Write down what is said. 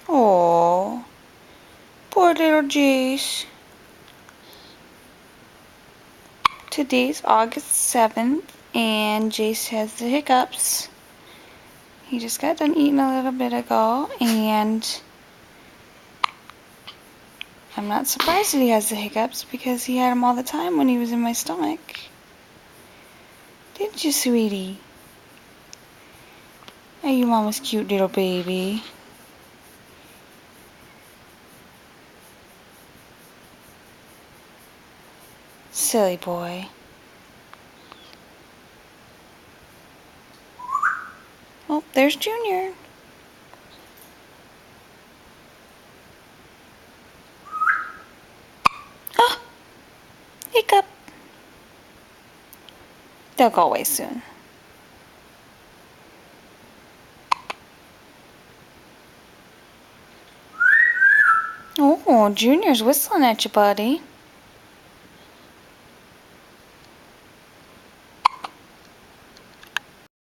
Oh, poor little Jace. Today's August 7th, and Jace has the hiccups. He just got done eating a little bit ago, and I'm not surprised that he has the hiccups because he had them all the time when he was in my stomach. Didn't you, sweetie? Are you mama's cute little baby? Silly boy. Oh, there's Junior. Ah, hiccup. They'll go away soon. Oh, Junior's whistling at you, buddy.